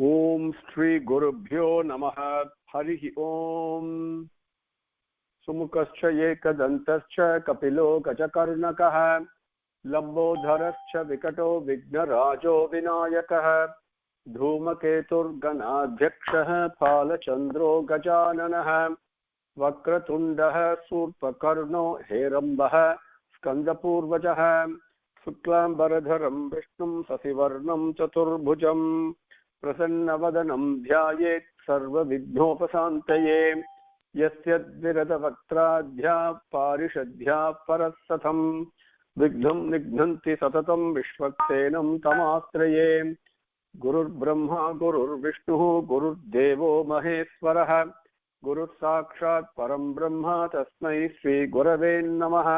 ओम श्री गुरुभ्यो नमः। हरिः ओम। सुमुखश्च एकदन्तश्च कपिलो गजकर्णकः लम्बोदरश्च विकटो विघ्नराजो विनायकः धूमकेतुर्गणाध्यक्षः फालचन्द्रो गजाननः वक्रतुण्डः शूर्पकर्णो हेरम्बः स्कन्दपूर्वजः शुक्लाम्बरधरं विष्णुं शशिवर्णं चतुर्भुजं प्रसन्नवदनं ध्यायेत् सर्वविघ्नोपशान्तये यस्य द्विरदवक्त्राद्या पारिषद्या परस्सथं विघ्नं निघ्नन्ति सततं विश्वक्सेनं तमाश्रये। गुरुर्ब्रह्मा गुरुर्विष्णुः गुरुर्देवो महेश्वरः गुरुसाक्षात् परं ब्रह्म तस्मै श्रीगुरवे नमः।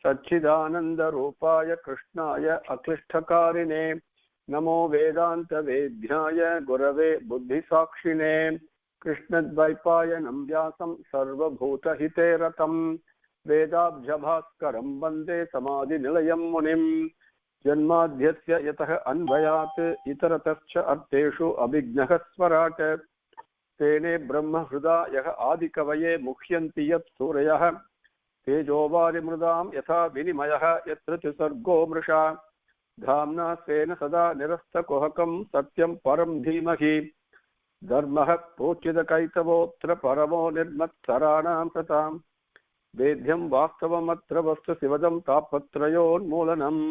सच्चिदानन्दरूपाय कृष्णाय अक्लिष्टकारिणे नमो वेदान्तवेद्याय गुरवे बुद्धिसाक्षिणे कृष्णद्वैपायनं व्यासं सर्वभूतहिते रतं वेदाब्जभास्करं वन्दे समाधिनिलयं मुनिं जन्माद्यस्य यतः अन्वयात् इतरतश्च अर्थेषु अभिज्ञः स्वराट् तेने ब्रह्महृदायः आदिकवये मुह्यन्ति यत् सूरयः तेजोवारिमृदां यथा विनिमयः यत्र त्रिसर्गो मृषा धाम्ना स्वेन सदा निरस्तकुहकं सत्यं परं धीमहि धर्मः प्रोच्यतकैतवोऽत्र परमो निर्मत्सराणां सतां वेद्यं वास्तवमत्र वस्तु शिवदं तापत्रयोन्मूलनम्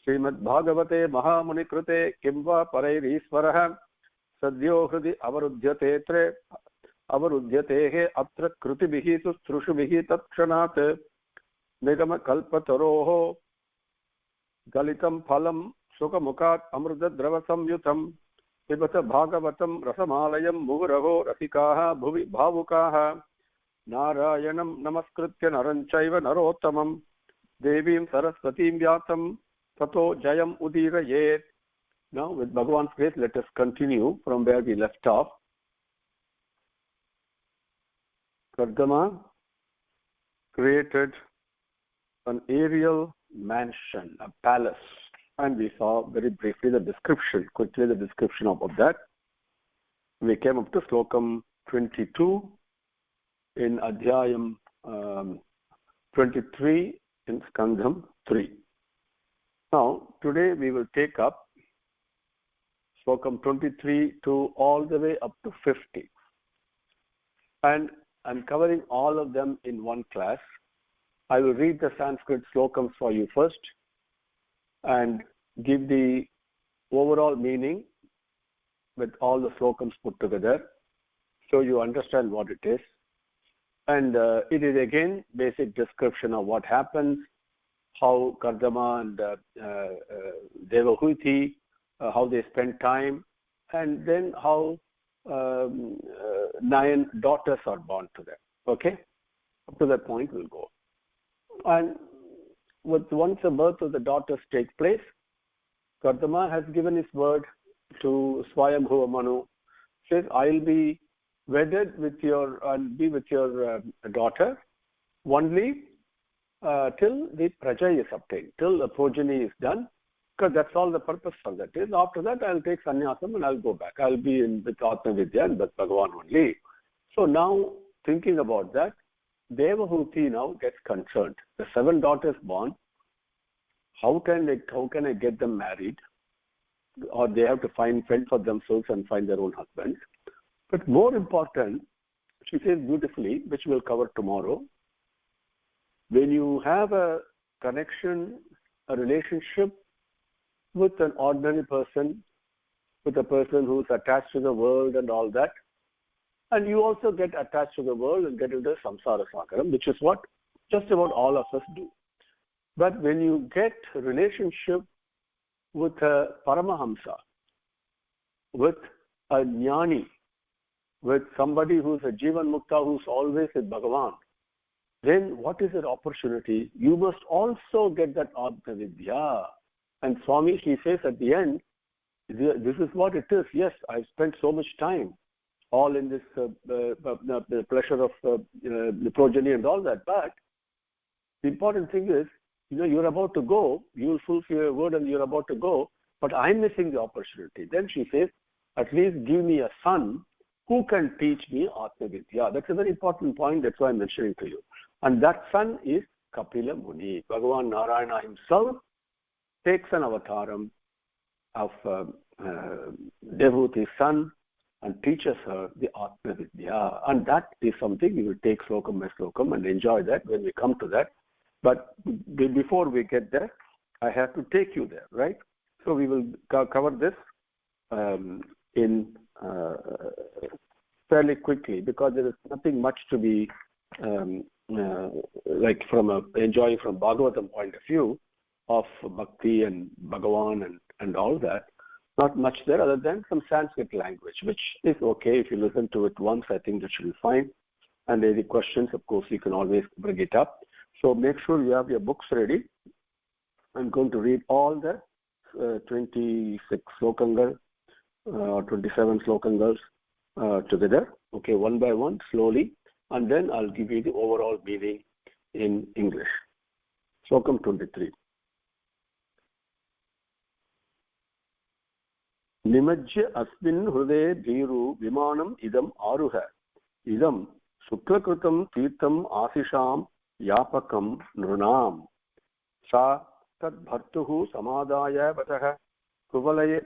श्रीमद्भागवते महामुनिकृते किं वा परैरीश्वरः सद्यो हृदि अवरुध्यतेः अत्र कृतिभिः सुश्रुषुभिः तत्क्षणात् निगमकल्पतरोः गलितं फलं सुखमुखात् अमृतद्रवसंयुतं पिबत भागवतं रसमालयं मुहुरहो रसिकाः भुवि भावुकाः नारायणं नमस्कृत्य नरं चैव नरोत्तमं देवीं सरस्वतीं व्यासं ततो जयम् उदीरयेत्. Now with Bhagavan's grace, let us continue from where we left off. Kardama created an aerial mansion, a palace, and we saw very briefly the description, quickly the description of that. We came up to Slokam 22 in Adhyayam 23 in Skandham 3. Now, today we will take up Slokam 23 to all the way up to 50. And I'm covering all of them in one class. I will read the Sanskrit slokams for you first and give the overall meaning with all the slokams put together so you understand what it is. And it is again basic description of what happens, how Kardama and Devahuti, how they spend time, and then how 9 daughters are born to them. Okay? Up to that point we'll go. And once the birth of the daughters take place, Kardama has given his word to Swayambhuva Manu. Says, I'll be wedded with your and be with your daughter only till the praja is obtained, till the progeny is done, because that's all the purpose of that is. After that, I'll take sannyasam and I'll go back. I'll be in with Atma Vidya and with Bhagavan only. So now, thinking about that, Devahuti now gets concerned. The 7 daughters born, how can I get them married? Or they have to fend for themselves and find their own husbands. But more important, she says beautifully, which we'll cover tomorrow, when you have a connection, a relationship with an ordinary person, with a person who's attached to the world and all that, and you also get attached to the world and get into samsara sagaram, which is what just about all of us do. But when you get a relationship with a Paramahamsa, with a Jnani, with somebody who's a Jivan Mukta, who's always with Bhagavan, then what is that opportunity? You must also get that Atma Vidya. And Swami, she says at the end, this is what it is. Yes, I've spent so much time all in this the pleasure of the progeny and all that. But the important thing is, you're about to go, you'll fulfill your word and you're about to go, but I'm missing the opportunity. Then she says, at least give me a son who can teach me Atma Vidya. That's a very important point. That's why I'm mentioning to you. And that son is Kapila Muni. Bhagavan Narayana himself takes an avataram of Devuti's son and teaches her the Atma Vidya. And that is something we will take slokam by slokam and enjoy that when we come to that. But before we get there, I have to take you there, right? So we will cover this in fairly quickly, because there is nothing much to be like enjoying from Bhagavatam point of view of Bhakti and Bhagavan and all that. Not much there other than some Sanskrit language, which is okay. If you listen to it once, I think that should be fine. And any questions, of course, you can always bring it up. So make sure you have your books ready. I'm going to read all the 26 slokangal, 27 slokangas together, okay, one by one, slowly, and then I'll give you the overall meaning in English. Slokam 23. Nimajya asmin hrude dhiru vimanam idam aruha idam suklakrutam tirtam asisham yapakam nrunam sa tad bhartuhu samadaya vatah kuvalaya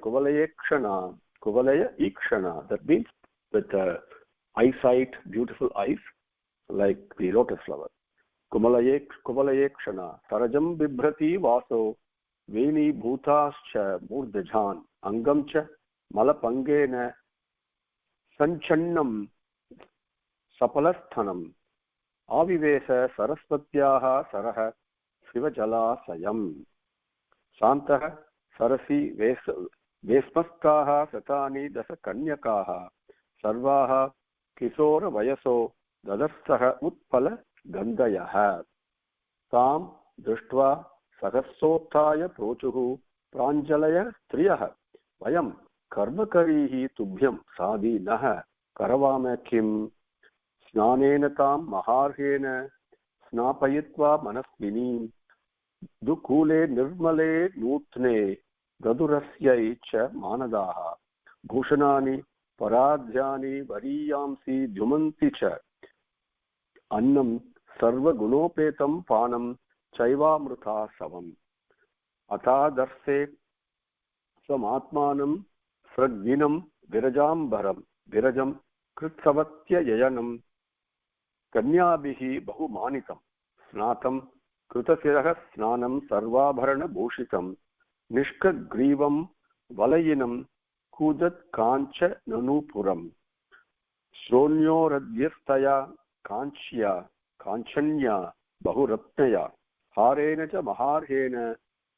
ikshana. That means with eyesight, beautiful eyes, like the lotus flower. Kuvalaya ikshana sarajam bibhrati vaso veni bhutascha murdajan angam cha malapangena sanchannam sapalasthanam avivesa saraswatyaha sarah शिवजलाशयम् शान्तः सरसि वेस्मस्काः शतानि दश कन्यकाः सर्वाः किशोरवयसो ददर्शः उत्पल गन्धयः तां दृष्ट्वा सहस्रोत्थाय प्रोचुः प्राञ्जलय स्त्रियः वयं कर्मकरीः तुभ्यं साधीनः करवाम किं स्नानेन तां महार्हेण स्नापयित्वा मनस्विनीं दुकूले निर्मले नूत्ने गदुरस्यै च मानदाः भूषणानि पराध्यानि वरीयांसि द्युमन्ति च अन्नं सर्वगुणोपेतं पानं चैवामृता समम् अथादर्शे स्वमात्मानं स्रग्विनं विरजं कृत्सवत्ययनं कन्याभिः बहुमानितं स्नातं कृतशिरः स्नानं सर्वाभरणभूषितं निष्कग्रीवं वलयिनं कूजत्काञ्चननूपुरम् श्रोण्योरध्यस्तया काञ्चन्या बहुरत्नया हारेण च महार्हेण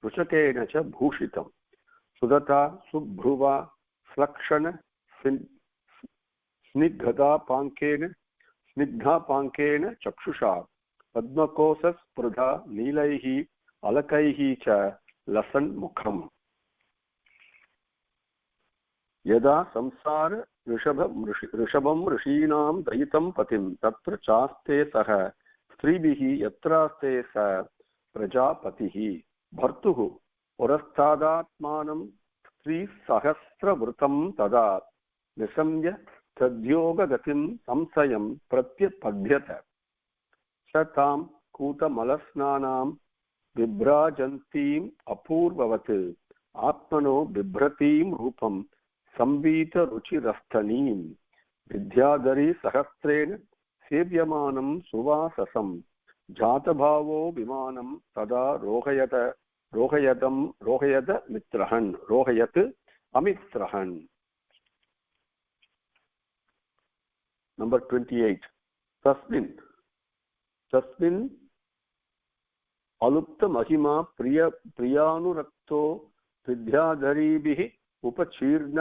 रुचकेन च भूषितं सुदता सुभ्रुवा स्लक्षण स्निग्धापाङ्केन चक्षुषा पद्मकोशस्पृधा नीलैः अलकैः च लसन्मुखम् यदा संसार ऋषभं ऋषीणां दयितं पतिं तत्र चास्ते सह स्त्रीभिः यत्रास्ते स प्रजापतिः भर्तुः पुरस्तादात्मानं स्त्रीसहस्रवृतं तदा निशम्य तद्योगगतिं संशयं प्रत्यपद्यत स तां कूतमलस्नानां बिभ्राजन्तीम् अपूर्ववत् आत्मनो बिभ्रतीं रूपं संवीतरुचिरस्थनीं विद्याधरी सहस्रेण सेव्यमानं सुवाससं जातभावो विमानं तदा रोहयत अमित्रहन्. Number 28. तस्मिन् अलुप्त महिमा प्रियानुरक्तो विद्याधरीभिः उपचीर्ण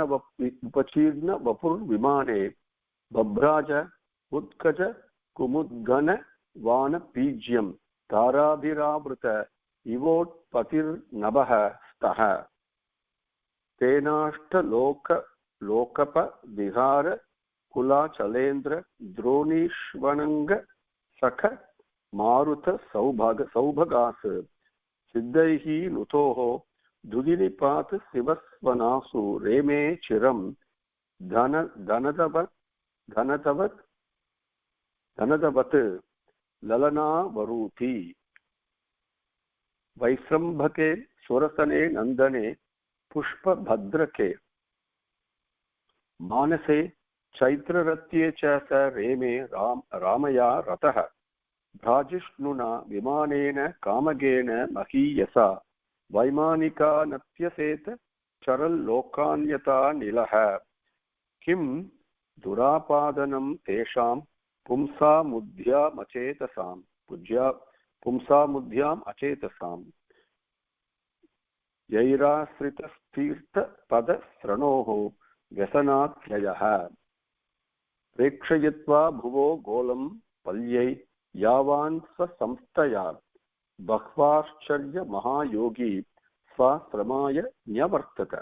वपुर्विमाने बभ्राज उत्कज कुमुद्गन वानपीज्यं ताराभिरावृत इवोत्पतिर्नभः स्तः तेनाष्टलोकप विहार कुलाचलेन्द्र द्रोणीष्वनंग सख मारुत सौभगास सिद्धैः नुतोः दुदिनिपात शिवस्वनासु रेमे चिरं धनदवत् ललना वरूथि वैश्रम्भके सुरसने नन्दने पुष्पभद्रके मानसे चैत्ररत्ये च स रेमे रामया रतः भ्राजिष्णुना विमानेन कामगेन महीयसा वैमानिका नत्यसेत चरल्लोकान्यता निलः किं दुरापादनं तेषां पुंसामुद्याम् अचेतसाम् यैराश्रितस्तीर्थपदश्रणोः व्यसनात्ययः प्रेक्षयित्वा भुवो गोलं पल्यै यावान् स्वसंस्थया बह्वाश्चर्य महायोगी स्वाश्रमाय न्यवर्तत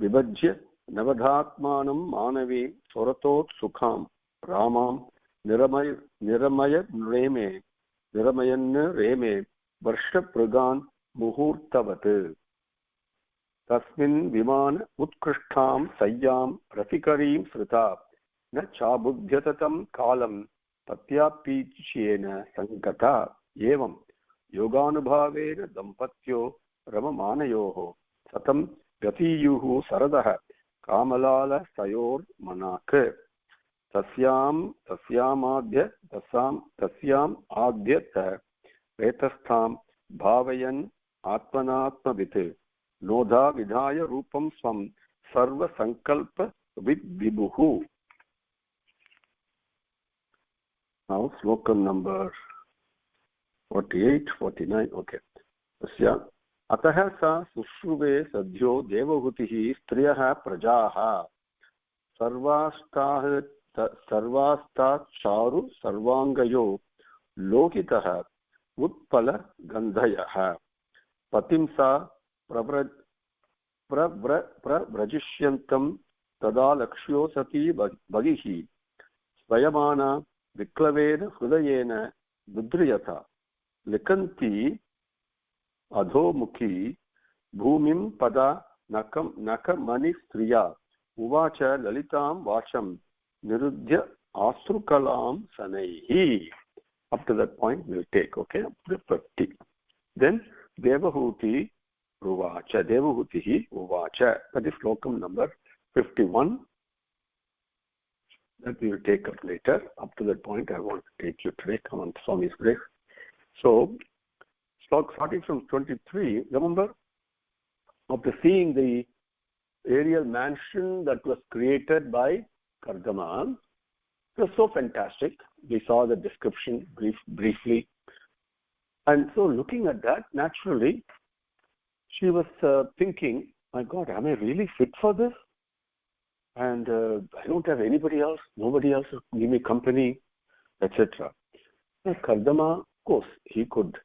विभज्य नवधात्मानं मानवी स्वरतोत्सुखां रामां निरमयन् रेमे वर्षपृगान् मुहूर्तवत् तस्मिन् विमान उत्कृष्टां सय्यां रतिकरीं श्रुता न चाबुध्यततं कालं पत्यापीच्येन सङ्गता एवं योगानुभावेन दम्पत्यो रममानयोः सतं गतीयुः सरदः कामलालसयोर्मनाक् तस्याम् आद्यत वेतस्थां भावयन् आत्मनात्मवित् नोधा विधाय रूपं स्वं सर्वसङ्कल्प विद्विभुः. Now sloka number 48, 49. Okay. तस्य अतः सा शुश्रुवे सद्यो देवहूतिः स्त्रियः प्रजाः सर्वास्ताच्चारु सर्वाङ्गयो लोकितः उत्पलगन्धयः पतिं सा प्रव्रजिष्यन्तं तदा लक्ष्यो सती बहिः स्वयमाना विक्लवेन हृदयेन मुद्रियता लिखन्ती अधोमुखी भूमिं पदा नखमणिस्त्रिया उवाच ललितां वाचं निरुध्य आश्रुकलां शनैः. Up to that point we'll take, okay, up to 50. Then Devahutihi Uvacha. That is slokam number 51. That we will take up later. Up to that point I want to take you today. Come on, Swami's grace. So, starting from 23, remember, after seeing the aerial mansion that was created by Kardama, it was so fantastic. We saw the description briefly. And so looking at that, naturally, she was thinking, my God, am I really fit for this? And I don't have anybody else, nobody else will give me company, etc. Kardama, of course, he could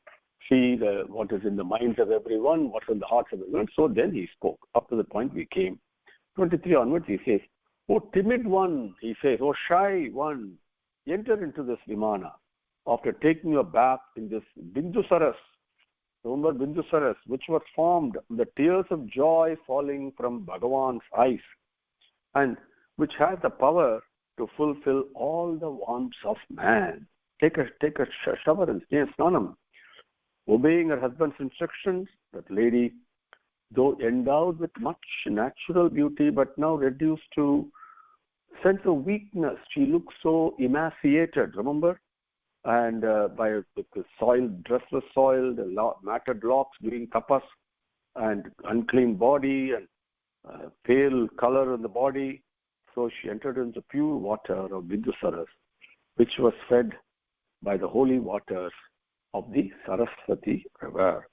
see what is in the minds of everyone, what's in the hearts of everyone. So then he spoke. Up to the point we came. 23 onwards, he says, "Oh timid one," he says, "oh shy one, enter into this Vimana after taking your bath in this Bindusaras." Remember Bindusaras, which was formed the tears of joy falling from Bhagavan's eyes, and which has the power to fulfill all the wants of man. Take a shower and stay snanam. Obeying her husband's instructions, that lady, though endowed with much natural beauty, but now reduced to sense of weakness, she looks so emaciated, remember? And the dress was soiled, matted locks during tapas, and unclean body, and pale color in the body. So she entered into pure water of Bindusaras, which was fed by the holy waters of the Saraswati river.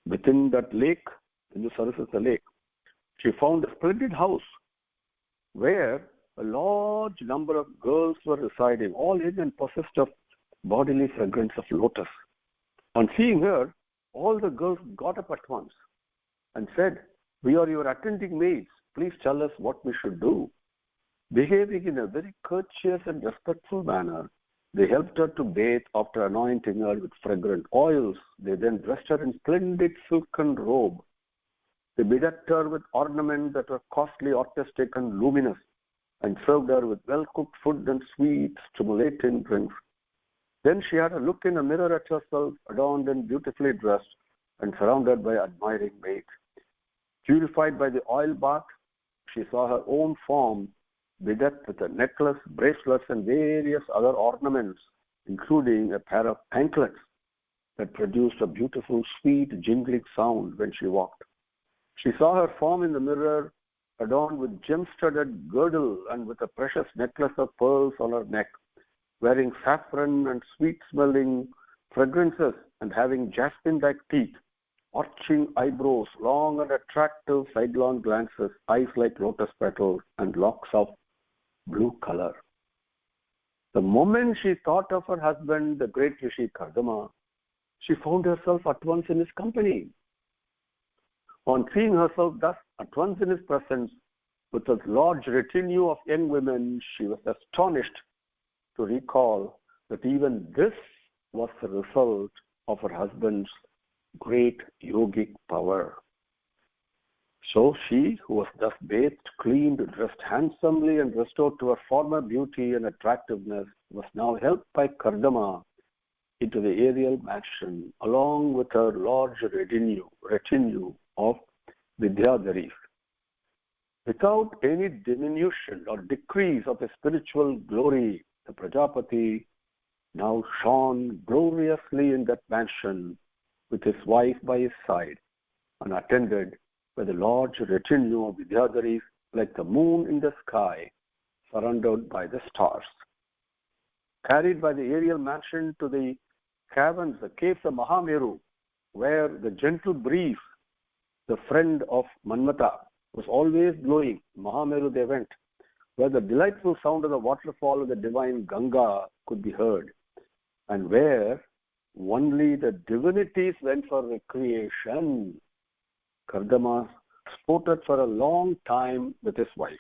Within that lake, Bindusaras is the lake, she found a splendid house where a large number of girls were residing, all in and possessed of bodily fragrance of lotus. On seeing her, all the girls got up at once and said, "We are your attending maids. Please tell us what we should do." Behaving in a very courteous and respectful manner, they helped her to bathe after anointing her with fragrant oils. They then dressed her in splendid silken robe. They bedecked her with ornaments that were costly, artistic, and luminous. and served her with well-cooked food and sweet, stimulating drinks. Then she had a look in a mirror at herself, adorned and beautifully dressed, and surrounded by admiring maids. Purified by the oil bath, she saw her own form bedecked with a necklace, bracelets, and various other ornaments, including a pair of anklets that produced a beautiful, sweet, jingling sound when she walked. She saw her form in the mirror, adorned with gem-studded girdle and with a precious necklace of pearls on her neck, wearing saffron and sweet-smelling fragrances and having jasmine-like teeth, arching eyebrows, long and attractive sidelong glances, eyes like lotus petals, and locks of blue color. The moment she thought of her husband, the great Rishi Kardama, she found herself at once in his company. On seeing herself thus at once in his presence, with a large retinue of young women, she was astonished to recall that even this was the result of her husband's great yogic power. So she, who was thus bathed, cleaned, dressed handsomely, and restored to her former beauty and attractiveness, was now helped by Kardama into the aerial mansion, along with her large retinue of Vidyadharis. Without any diminution or decrease of his spiritual glory, the Prajapati now shone gloriously in that mansion with his wife by his side, and attended by the large retinue of Vidyadharis like the moon in the sky, surrounded by the stars. Carried by the aerial mansion to the caverns, the caves of Mahameru, where the gentle breeze, the friend of Manmata, was always blowing. Mahameru they went, where the delightful sound of the waterfall of the divine Ganga could be heard, and where only the divinities went for recreation. Kardama sported for a long time with his wife.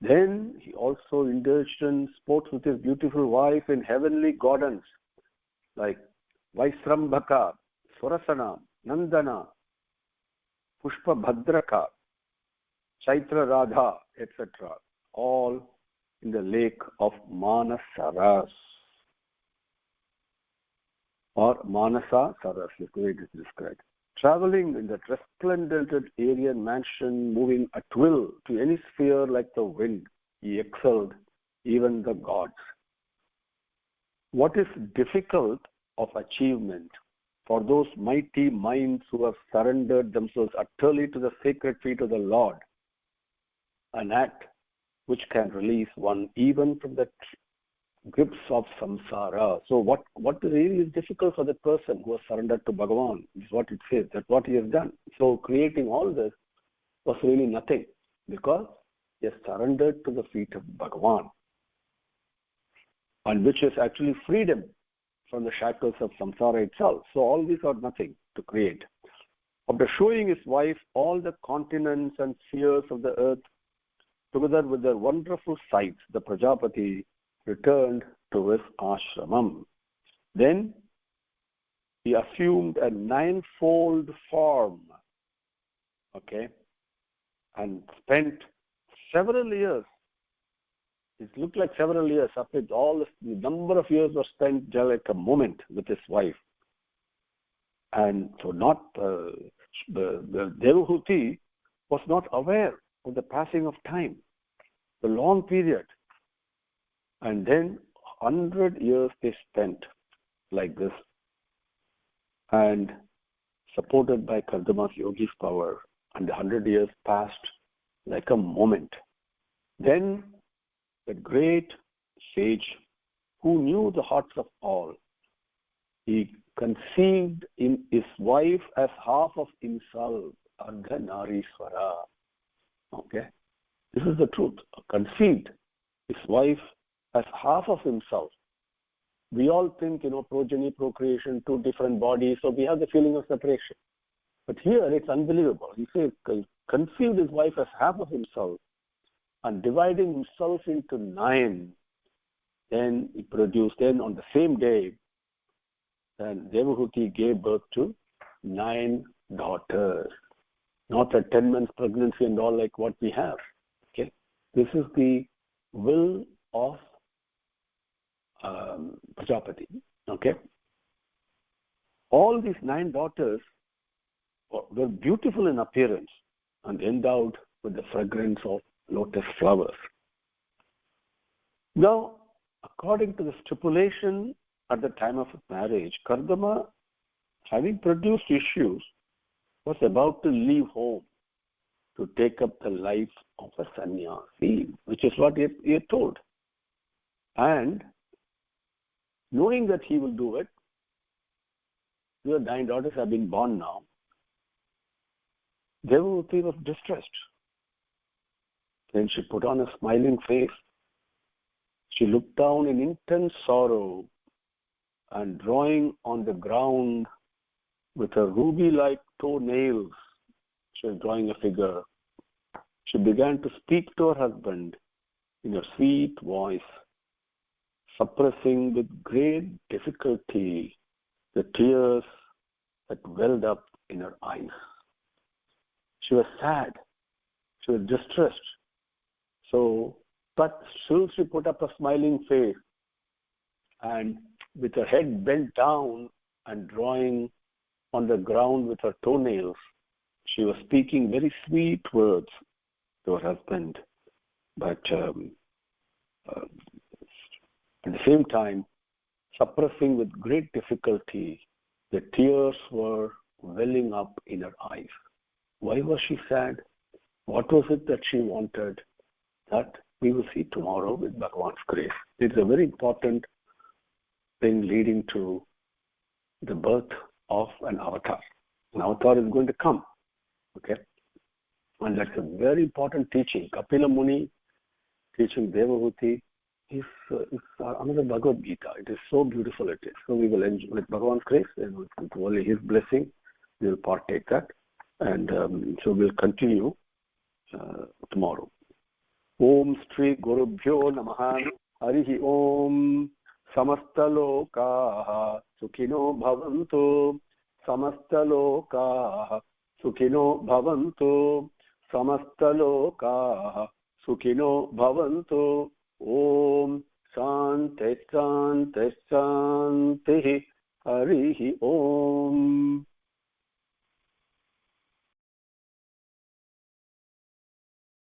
Then he also indulged in sports with his beautiful wife in heavenly gardens like Vaisrambhaka, Surasana, Nandana, Pushpa Bhadraka, Chaitra Radha, etc., all in the lake of Manasaras, or Manasa Saras, is the way it is described. Traveling in that resplendent aerial mansion, moving at will to any sphere like the wind, he excelled even the gods. What is difficult of achievement for those mighty minds who have surrendered themselves utterly to the sacred feet of the Lord, an act which can release one even from the grips of samsara. So what really is difficult for the person who has surrendered to Bhagavan is what it says, that what he has done. So creating all this was really nothing, because he has surrendered to the feet of Bhagavan, and which is actually freedom from the shackles of samsara itself. So all these are nothing to create. After showing his wife all the continents and spheres of the earth, together with their wonderful sights, the Prajapati returned to his ashramam. Then he assumed a ninefold form, and spent several years. It looked like several years. After all, the number of years were spent just like a moment with his wife. And so the Devahuti was not aware of the passing of time, the long period. And then 100 years they spent like this, and supported by Kardama's yogi's power, and 100 years passed like a moment. Then the great sage, who knew the hearts of all, he conceived in his wife as half of himself, Ardhanariswara. This is the truth. Conceived his wife as half of himself. We all think, progeny, procreation, two different bodies, so we have the feeling of separation. But here it's unbelievable. He says, conceived his wife as half of himself, and dividing himself into 9, then he produced, then on the same day, then Devahuti gave birth to 9 daughters. Not a 10 months pregnancy and all like what we have. This is the will of Prajapati. Okay. All these 9 daughters were beautiful in appearance and endowed with the fragrance of lotus flowers. Now, according to the stipulation at the time of marriage, Kardama, having produced issues, was about to leave home to take up the life of a sannyasi, which is what he had told. And knowing that he will do it, your 9 daughters have been born now. Devahuti was distressed. Then she put on a smiling face. She looked down in intense sorrow and drawing on the ground with her ruby-like toenails, she was drawing a figure. She began to speak to her husband in her sweet voice, suppressing with great difficulty the tears that welled up in her eyes. She was sad. She was distressed. But still she put up a smiling face, and with her head bent down and drawing on the ground with her toenails, she was speaking very sweet words to her husband, but at the same time, suppressing with great difficulty, the tears were welling up in her eyes. Why was she sad? What was it that she wanted? That we will see tomorrow with Bhagavan's grace. It's a very important thing leading to the birth of an avatar. An avatar is going to come. Okay? And that's a very important teaching. Kapila Muni teaching Devahuti is another Bhagavad Gita. It is so beautiful it is. So we will enjoy with Bhagavan's grace and with only his blessing, we will partake that. And so we'll continue tomorrow. Om Shri Gurubhyo Namaha. Harihi Om. Samastalokaha Sukhino Bhavantu. Samastalokaha Sukhino Bhavantu. Samastalokaha Sukhino Bhavantu. Om Shanti Shanti Shanti. Harihi Om.